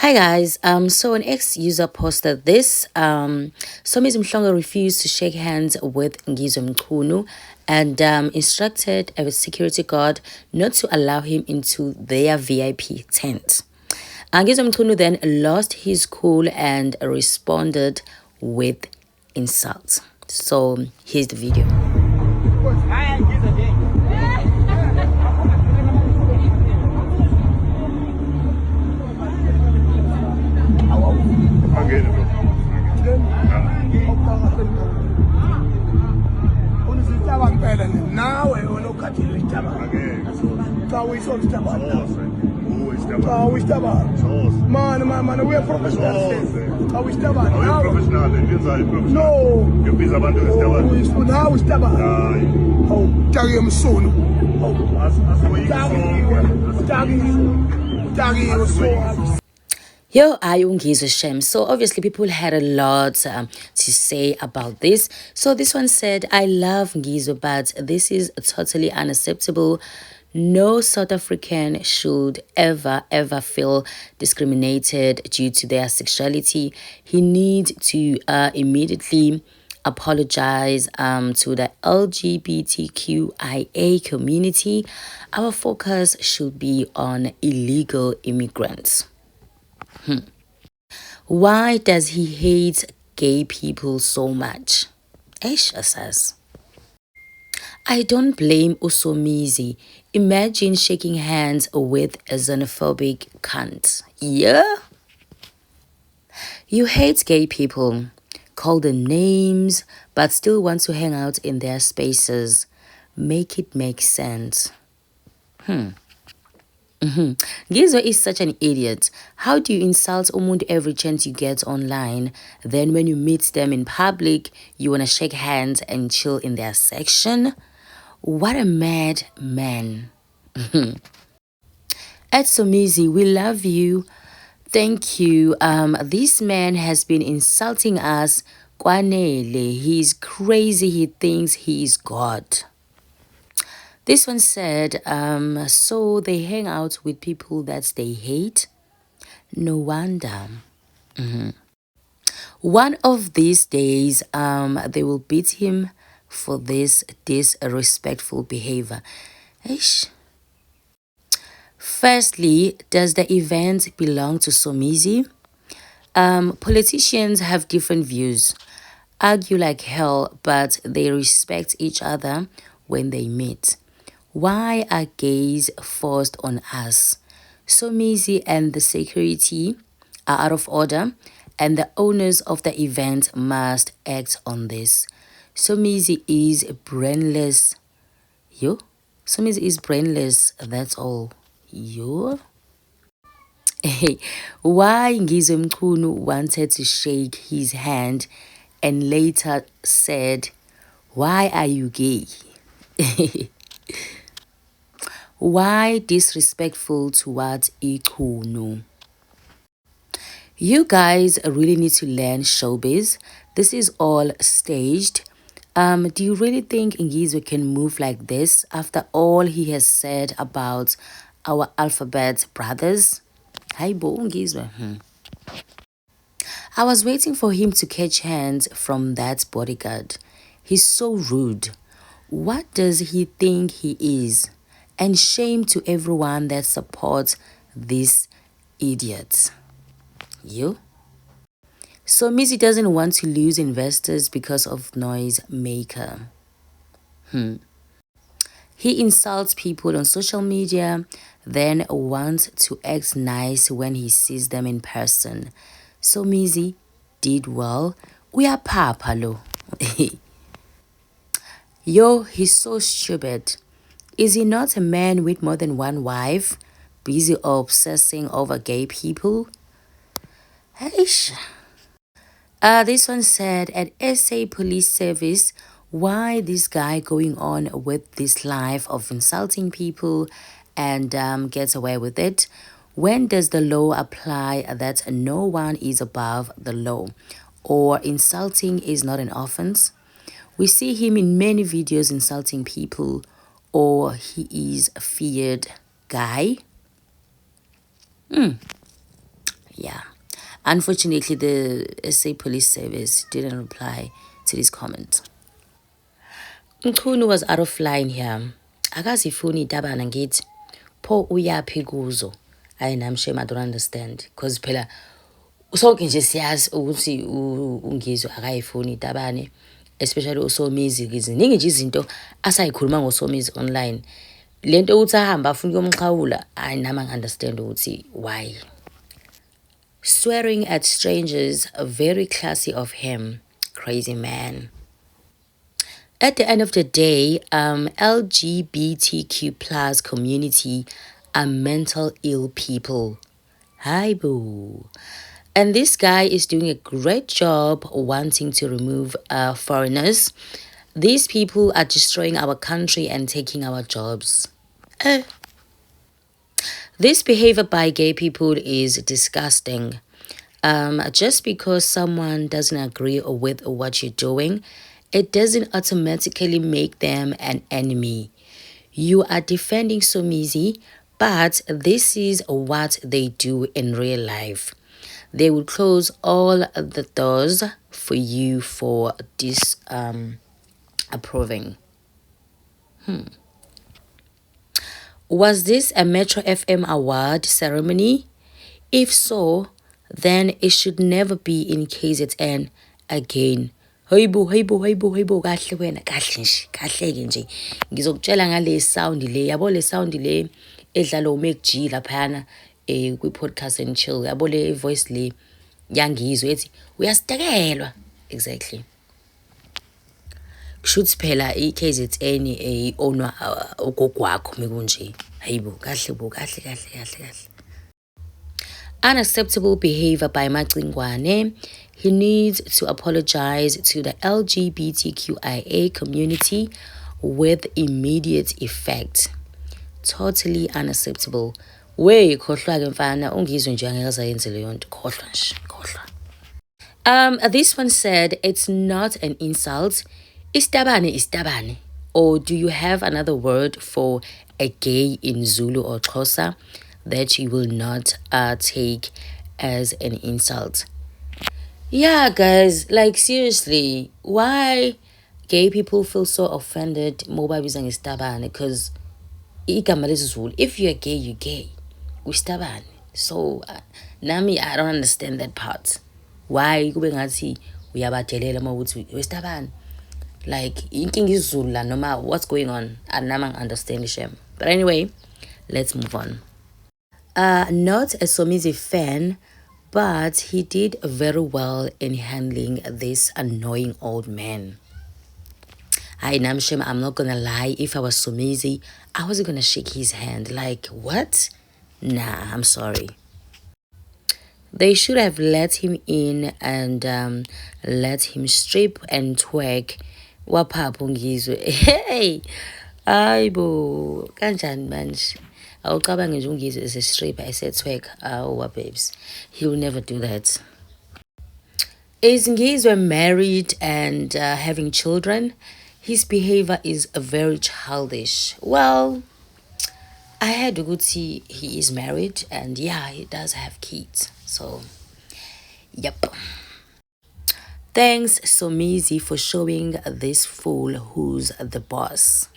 Hi guys, so an ex-user posted this. Somizi Mhlongo refused to shake hands with Ngizwe Mchunu and instructed a security guard not to allow him into their VIP tent. Ngizwe Mchunu then lost his cool and responded with insults. So here's the video. Nawe unokhathile isitabane xa uyisona isitabane xa uyisitabane mani uye professional xa uyisitabane nawe isitabane hawu utakiwe msunu utakiwe so. Yo, Ayungizwe Shem. So obviously people had a lot to say about this. So this one said, I love Ngizwe, but this is totally unacceptable. No South African should ever feel discriminated due to their sexuality. He needs to immediately apologize to the LGBTQIA community. Our focus should be on illegal immigrants. Why does he hate gay people so much? Aisha says, I don't blame Usomizi. Imagine shaking hands with a xenophobic cunt. Yeah? You hate gay people, call them names, but still want to hang out in their spaces. Make it make sense. Ngizwe is such an idiot. How do you insult umuntu every chance you get online? Then when you meet them in public, you want to shake hands and chill in their section? What a mad man. At Somizi, we love you. Thank you. This man has been insulting us. Kwanele, he's crazy. He thinks he is God. This one said, so they hang out with people that they hate? No wonder. One of these days, they will beat him for this disrespectful behavior. Eish. Firstly, does the event belong to Somizi? Politicians have different views, argue like hell, but they respect each other when they meet. Why are gays forced on us? Somizi and the security are out of order, and the owners of the event must act on this. Somizi is brainless. Yo? Somizi is brainless, that's all. Yo? Hey, why Ngizwe Mchunu wanted to shake his hand and later said, why are you gay? Why disrespectful towards Ichunu? You guys really need to learn showbiz. This is all staged. Do you really think Ngizwe can move like this after all he has said about our alphabet brothers? Hi, Bo Ngizwe. I was waiting for him to catch hands from that bodyguard. He's so rude. What does he think he is? And shame to everyone that supports this idiot. You? So Missy doesn't want to lose investors because of noise maker. He insults people on social media, then wants to act nice when he sees them in person. So Missy did well. We are papalo. Yo, he's so stupid. Is he not a man with more than one wife, busy obsessing over gay people? Eish. This one said, at SA Police Service, why this guy going on with this life of insulting people and gets away with it? When does the law apply that no one is above the law, or insulting is not an offense? We see him in many videos insulting people, or he is a feared guy. Yeah. Unfortunately, the SA Police Service didn't reply to this comment. Mchunu was out of line here. Akazifuni itabana ngithi pho uyaphi kuzo. Hayi nami shame I don't understand because phela sonke nje siyazi ukuthi uNgizwe akayifuni itabane, especially uSomizi. Ziningi nje izinto asayikhuluma ngoSomizi online. Lento ukuthi ahamba afuna ukuyomxhawula, hayi nami angi-understand ukuthi why. Swearing at strangers, very classy of him. Crazy man. At the end of the day, LGBTQ plus community are mental ill people. Hi boo. And this guy is doing a great job wanting to remove foreigners. These people are destroying our country and taking our jobs. This behavior by gay people is disgusting. Just because someone doesn't agree with what you're doing, it doesn't automatically make them an enemy. You are defending Somizi, but this is what they do in real life. They will close all the doors for you for disapproving. Was this a Metro FM award ceremony? If so, then it should never be in KZN again. Hayibo kahle wena kahle nje kahleke nje ngizokutshela ngale sound le yabo le sound le edlala uMac G laphana kwi podcast and chill yabo le voice le yangizwe ethi uyasitekelwa exactly. Kushuthi phela iKZN onwa ogogwakho mekunje. Hayibo kahle bo kahle. Unacceptable behavior by Macingwane. He needs to apologize to the LGBTQIA community with immediate effect. Totally unacceptable. We khohlwa ke mfana ungizwe nje angeke azayenze leyo nto khohlwa nje khohlwa. This one said it's not an insult. Istabane istabane. Or do you have another word for a gay in Zulu or Xhosa that you will not take as an insult? Yeah, guys, like seriously, why gay people feel so offended moba using istabane? Because if you're gay, you're gay. Ustabane. So nami I don't understand that part. Why kube ngathi uyabadelela mawuthi ustabane? Like inking is Zulu no matter what's going on. And now I understand the shame. But anyway, let's move on. Not a Somizi fan, but he did very well in handling this annoying old man. Hi Namshem, I'm not gonna lie, if I was Somizi, I wasn't gonna shake his hand. Like, what? Nah, I'm sorry. They should have let him in and let him strip and twerk. Waphapo ngizwe. Hey! Ayibo, kanjani manje? Awucabange nje ungizwe as a stripper, as a twerk. Babes. He will never do that. As Ngizwe married and having children, his behavior is very childish. Well, I had to go see he is married and yeah, he does have kids. So, yep. Thanks Somizi for showing this fool who's the boss.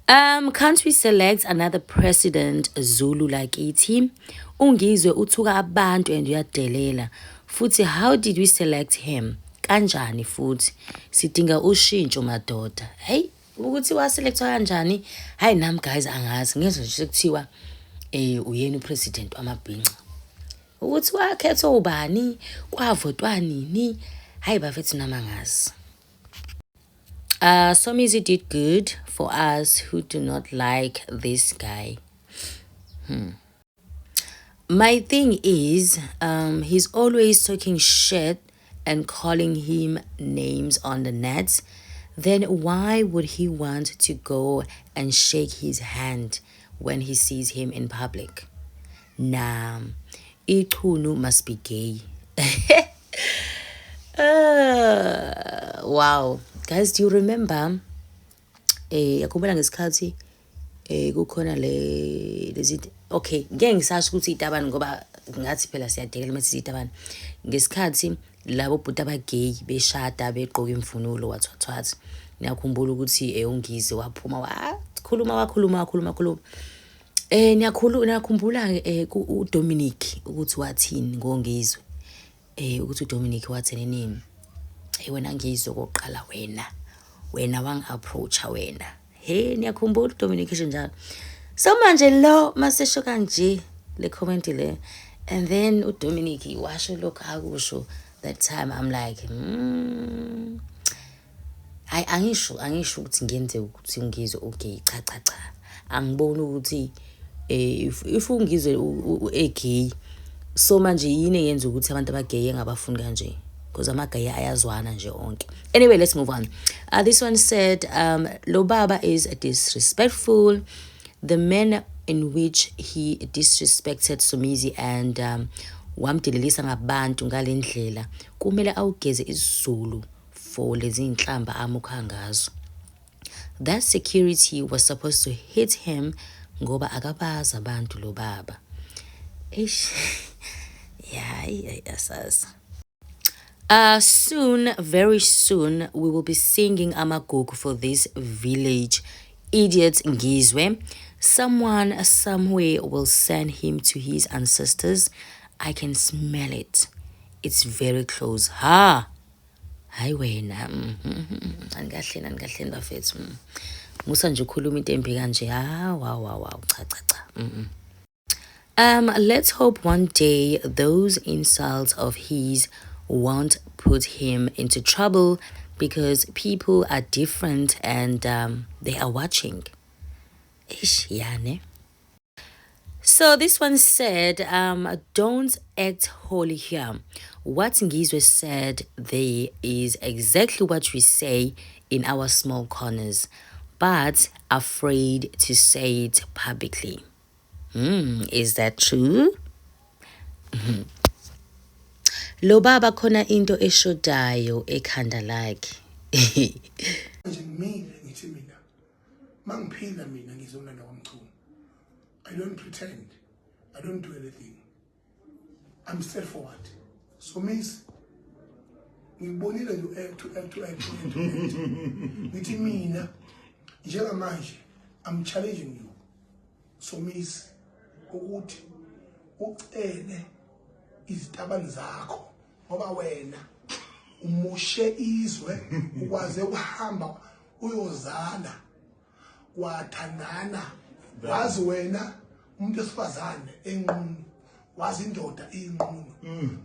Can't we select another president Zulu like iti? Ungizwe uthuka abantu and uyadelela. Futhi, how did we select him? Kanjani futhi? Sidinga ushintsho madoda. Hey, ukuthi waselectwa kanjani? Hayi nami guys angazi. Ngezwe nje sekuthiwa uyena upresident wamabhinqa. Ukuthi wakhethwa ubani? Kwavotwa nini? Hayi bafethu nami angazi. Somizi did good for us who do not like this guy. My thing is, he's always talking shit and calling him names on the net. Then why would he want to go and shake his hand when he sees him in public? Nah, Ichunu must be gay. Wow. Guys, do you remember? Yakubona ngesikhathi kukhona le okay ngeke ngisasho ukuthi itabani ngoba ngathi phela siyadekela uma sizitabane ngesikhathi labo bhuti abagay beshada begqoka imvunulo wathwathwathi ngiyakhumbula ukuthi ungize waphuma wakhuluma niyakhumbula uDominic ukuthi wathini ngongizwe ukuthi uDominic wathini nini wena ngizwe koqala wena wang-approacha wena niyakhumbula uDominic njalo so manje lo masesho kanje le comment le and then uDominic washo lokho akusho that time I'm like angisho ukuthi ngenze ukuthi ngizwe okay cha angiboni ukuthi if ungizwe egay so manje yini yenza ukuthi abantu abagay engabafuni kanje because amagay ayazwana nje onke. Anyway, let's move on. This one said lo baba is disrespectful. The manner in which he disrespected Somizi and wamdelelisa ngabantu ngalendlela kumele awugeze isizulu for lezi inhlamba amukha ngazo. That security was supposed to hit him ngoba akabaza abantu lo baba. Yes. Soon, very soon, we will be singing Amagugu for this village idiot Ngizwe. Someone somewhere will send him to his ancestors. I can smell it. It's very close. Hayi wena. Angahle bafethu. Musa nje ukhuluma into embi kanje. Wow. Cha. Let's hope one day those insults of his won't put him into trouble because people are different and they are watching. So this one said, don't act holy here. What Ngizwe said there is exactly what we say in our small corners, but afraid to say it publicly. Is that true? Lo baba khona into eshodayo ekhanda lakhe. Nje mina ngithi mina mangiphila mina ngizomlanda kwamchunu. I don't pretend. I don't do anything. I'm straightforward. So miss ngibonile nje act. Ngithi mina njengamanje I'm challenging you. So miss ukuthi ucele izitabani zakho ngoba wena umushe izwe ukwaze ukuhamba uyozana wathandana wazi wena umuntu esifazane enqunu wazi indoda inqunu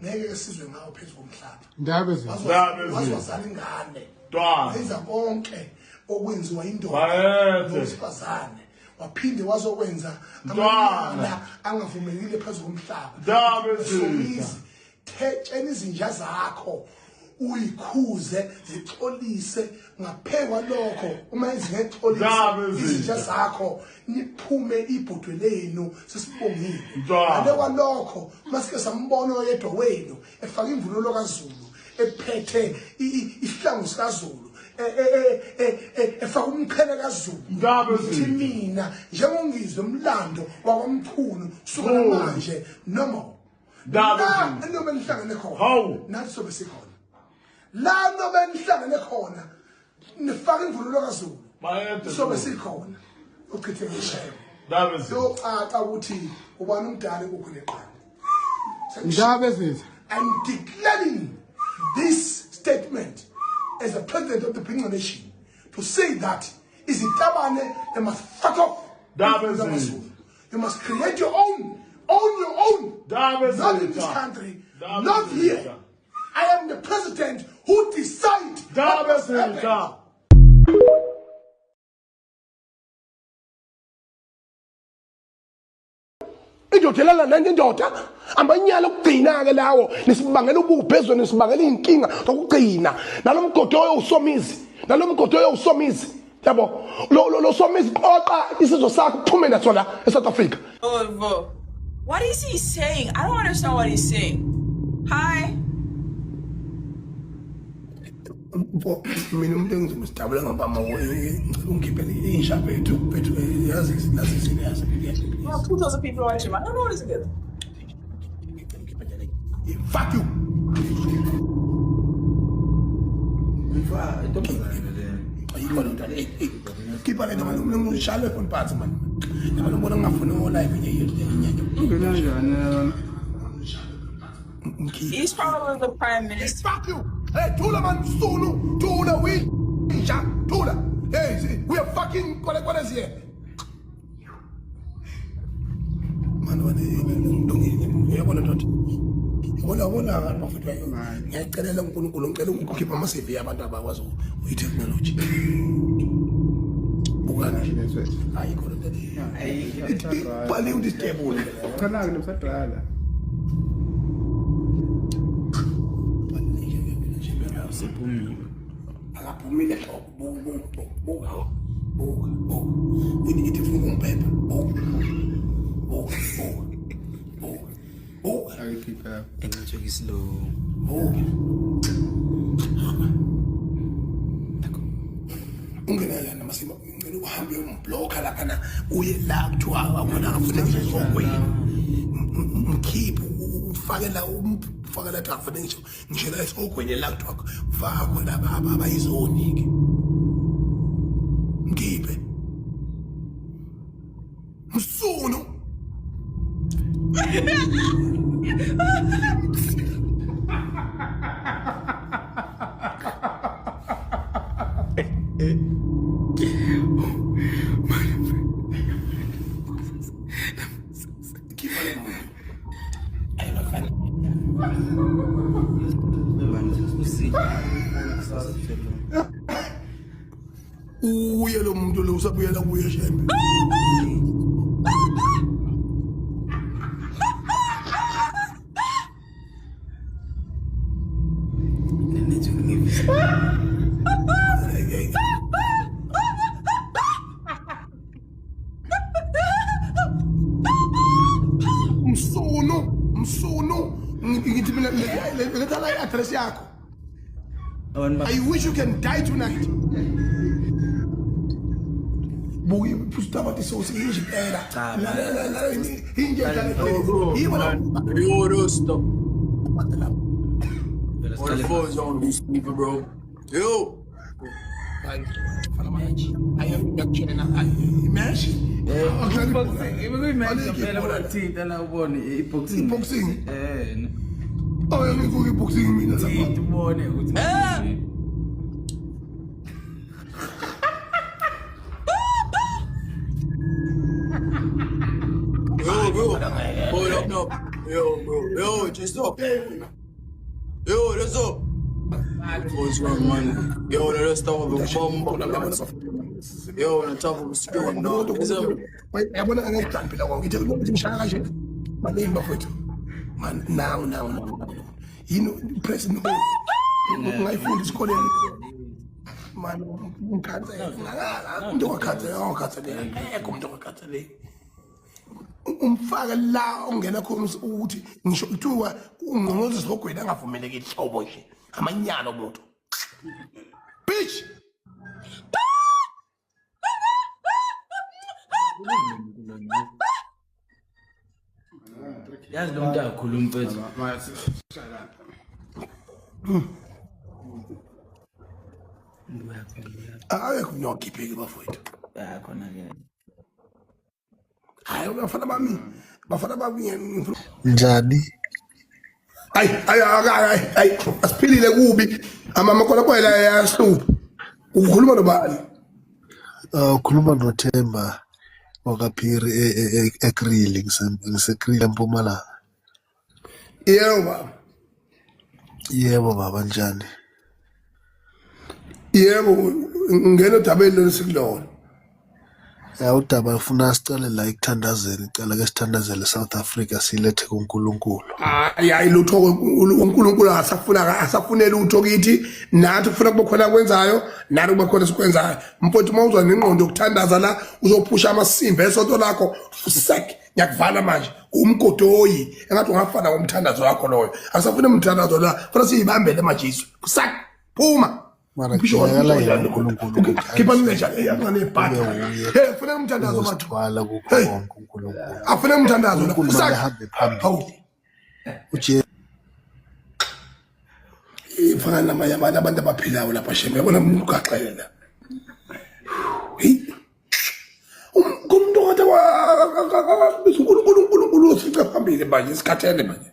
ngeke sizwe ngawo phezulu komhlaba wazozana ingane wenza konke okwenziwa indoda nesifazane waphinde wazokwenza amantwana angavumekile phezulu komhlaba somizi thetsheni izinja zakho uyikhuze zixolise ngaphekwa lokho uma izingexolise izinja zakho niphume ibhodwe lenu sesibongile ngale kwalokho masike sambona oyedwa wenu efaka imvunulo kaZulu ephethe isihlangu sikaZulu efaka umqhele kaZulu uthi mina njengongizwe umlando wakwamkhulu suka manje no la noma nihlangene khona nathi sobe sikhona la noma nihlangene khona nifaka imvunulo kaZulu sobe sikhona uchithe ngishayo so xa ukuthi ubani umdala ukukhona eqanda I'm declaring this statement as the president of the Pingwa Nation to say that izitabane they must fuck off. You must create your own. Not in this country, not here. I am the president who decides what must happen. Indoda nanje indoda amanyala ukugcina ke lawo nisibangela ububhezwe nisibangela inkinga zokugcina nalomgodo oyosomizi yabo lo somizi qoqa isizwe sakho kuphume naso la eSouth Africa. What is he saying? I don't understand what he's saying. Hi. Mina umuntu engizomstabula ngapha ungiphe insha bethu yazi nazi Well, 2,000 people watching. I don't know what is good. Fuck you. Keep on it, man. No shallow on parts, man. I'm going to no life in He's probably the prime minister. Fuck you. Hey, Tula, man. Sunu. Tula, we. Tula. Hey, we are fucking. What is here? Man, wona ngafutwa ngiyacelela uNkulunkulu ngicela ukukhipha ama-CV abantu abakwazi uyitechnology bukana hayi khona le bale undistable Kana ngimsadala siphumile akaphumile buka ithi ufuna umpepha buka engathi slow ungena yana masimo ngicela uhambe umblocker lapha uye la kuthiwa akona akafuneki ngokweni ngikhiphe ufake la ufake la akufuneki ngisho la esogwenye la kuthiwa ufaka khona abayizoni ke ngikhiphe msuno uye lo muntu lo usabuyela kuye shembe msuno ngithi mina ngithatha i-address yakho. I wish you can die tonight. Buki pustava ti so sinji era. Yo, stop. What the fuck is on these people, bro? Yo. I am actually not imagine. Boxing. Oh, I'm going to boxing me. Yo, bro. Hold up, no. Yo, bro. Yo, just up. Yo, that's up. What's wrong, man? Yo, the rest of the bomb. Yo, on the top of the screen. No, what's up? Wait, I want to get my name of it. Man, now. You know, press no. My phone is calling. Man, can't say. Umfaka la ongena khona ukuthi ngisho kuthiwa ungqongqoze sogwena angavumeleki ihlobo nje amanyalo umuntu bitch yazi lo muntu akhuluma mfethu akekho unyokhipheke bafowethu khona ke hayi bafana bami njani ay asiphilile kubi amakhona kwela yahlupha ukhuluma nobani ukhuluma noThemba wakaPhiri eGrill ngiseGrill eMpumalanga yebo baba njani yebo ngene dabeni lesikulona udaba ufuna sicale la ekuthandazeni icala ke sithandazele South Africa silethe kuNkulunkulu hayi lutho uNkulunkulu asafunela utho kithi nathi kufuna kube khona kwenzayo nathi kube khona sikwenzayo mfowethu mawuzwa nengqondo yokuthandaza la uzophusha amasimba esonto lakho sek ngiyakuvala manje umgodoyi engathi ungafana ngomthandazo wakho loyo asafuna umthandazo la funa siyibambele majiso sak phuma mara kuyakala yena uNkulunkulu khipha ngeja yakane bhatha hey funa umthandazo bathu wala kukhona uNkulunkulu afuna umthandazo la sak uhambe phambili uje ngifana namanye abantu abaphilayo lapha sheme yabona umuntu ugaxela kumuntu ongathi uNkulunkulu usica phambili manje isikhathele manje